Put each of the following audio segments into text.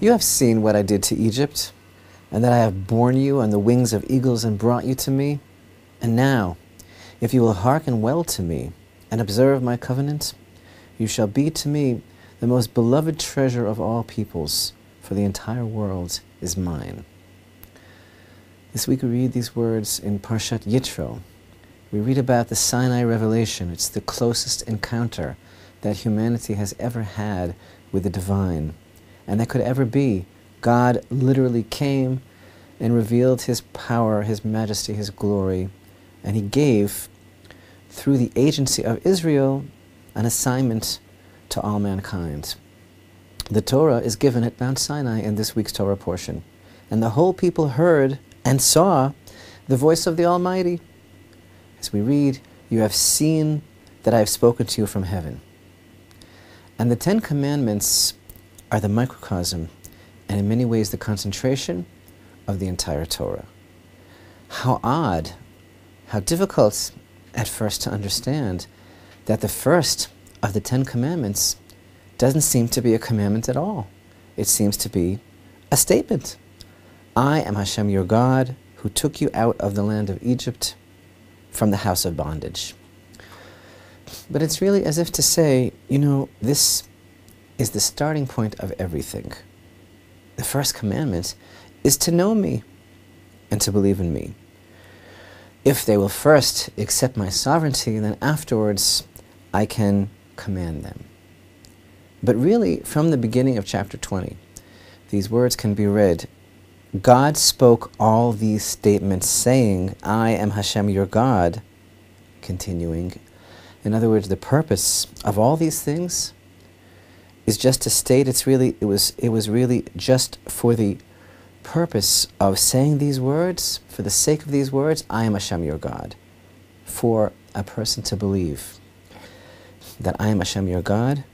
You have seen what I did to Egypt, and that I have borne you on the wings of eagles and brought you to me. And now, if you will hearken well to me and observe my covenant, you shall be to me the most beloved treasure of all peoples, for the entire world is mine. This week we read these words in Parashat Yitro. We read about the Sinai revelation. It's the closest encounter that humanity has ever had with the divine, and that could ever be. God literally came and revealed His power, His majesty, His glory, and He gave, through the agency of Israel, an assignment to all mankind. The Torah is given at Mount Sinai in this week's Torah portion, and the whole people heard and saw the voice of the Almighty. As we read, you have seen that I have spoken to you from heaven. And the 10 Commandments are the microcosm, and in many ways the concentration of the entire Torah. How odd, how difficult at first to understand that the first of the 10 Commandments doesn't seem to be a commandment at all. It seems to be a statement. I am Hashem your God, who took you out of the land of Egypt from the house of bondage. But it's really as if to say, this is the starting point of everything. The first commandment is to know me and to believe in me. If they will first accept my sovereignty, then afterwards I can command them. But really, from the beginning of chapter 20, these words can be read. God spoke all these statements saying, I am Hashem your God, continuing. In other words, the purpose of all these things is just to state it was really just for the purpose of saying these words, for the sake of these words, I am Hashem your God, for a person to believe that I am Hashem your God,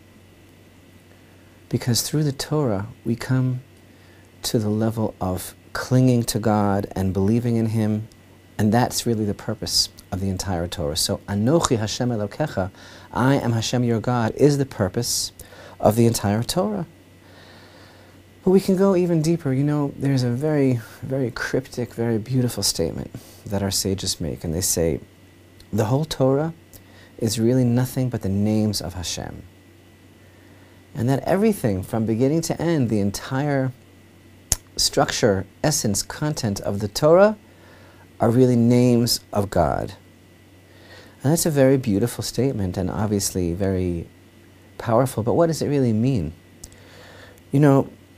because through the Torah we come to the level of clinging to God and believing in Him, and that's really the purpose of the entire Torah. So, Anochi Hashem Elokecha, I am Hashem your God, is the purpose of the entire Torah. But we can go even deeper. There's a very, very cryptic, very beautiful statement that our sages make, and they say, the whole Torah is really nothing but the names of Hashem. And that everything, from beginning to end, the entire structure, essence, content of the Torah are really names of God. And that's a very beautiful statement and obviously very powerful, but what does it really mean?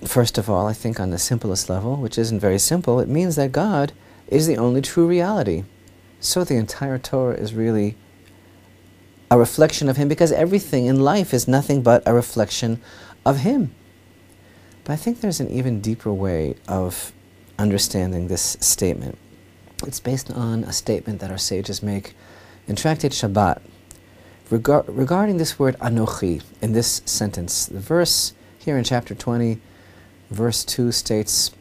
First of all, I think on the simplest level, which isn't very simple, it means that God is the only true reality. So the entire Torah is really a reflection of Him, because everything in life is nothing but a reflection of Him. But I think there's an even deeper way of understanding this statement. It's based on a statement that our sages make in Tractate Shabbat regarding this word Anochi in this sentence. The verse here in chapter 20, verse 2 states,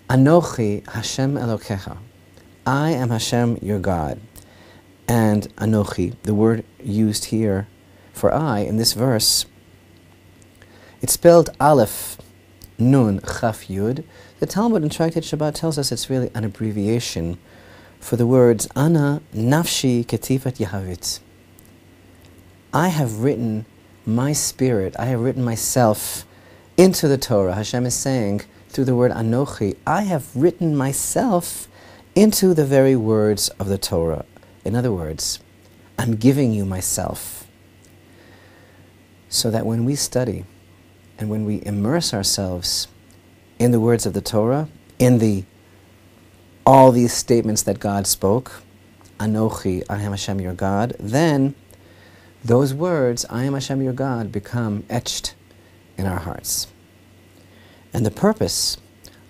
Anochi Hashem Elokecha, I am Hashem your God. And Anochi, the word used here for I in this verse, it's spelled Aleph, Nun, Chaf, Yud. The Talmud in Tractate Shabbat tells us it's really an abbreviation for the words Ana Nafshi Ketifat Yahavit. I have written my spirit, I have written myself into the Torah. Hashem is saying through the word Anochi, I have written myself into the very words of the Torah. In other words, I'm giving you myself. So that when we study and when we immerse ourselves in the words of the Torah, in all these statements that God spoke, Anochi, I am Hashem your God, then those words, I am Hashem your God, become etched in our hearts. And the purpose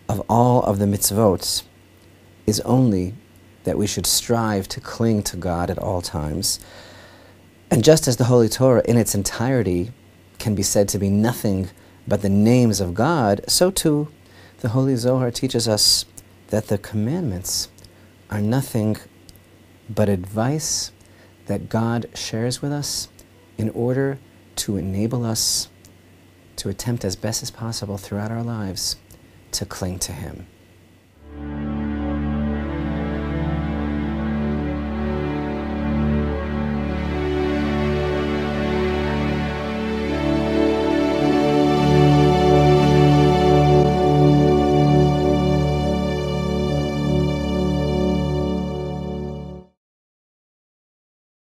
of all of the mitzvot is only that we should strive to cling to God at all times. And just as the Holy Torah in its entirety can be said to be nothing but the names of God, so too the Holy Zohar teaches us that the commandments are nothing but advice that God shares with us in order to enable us to attempt as best as possible throughout our lives to cling to Him.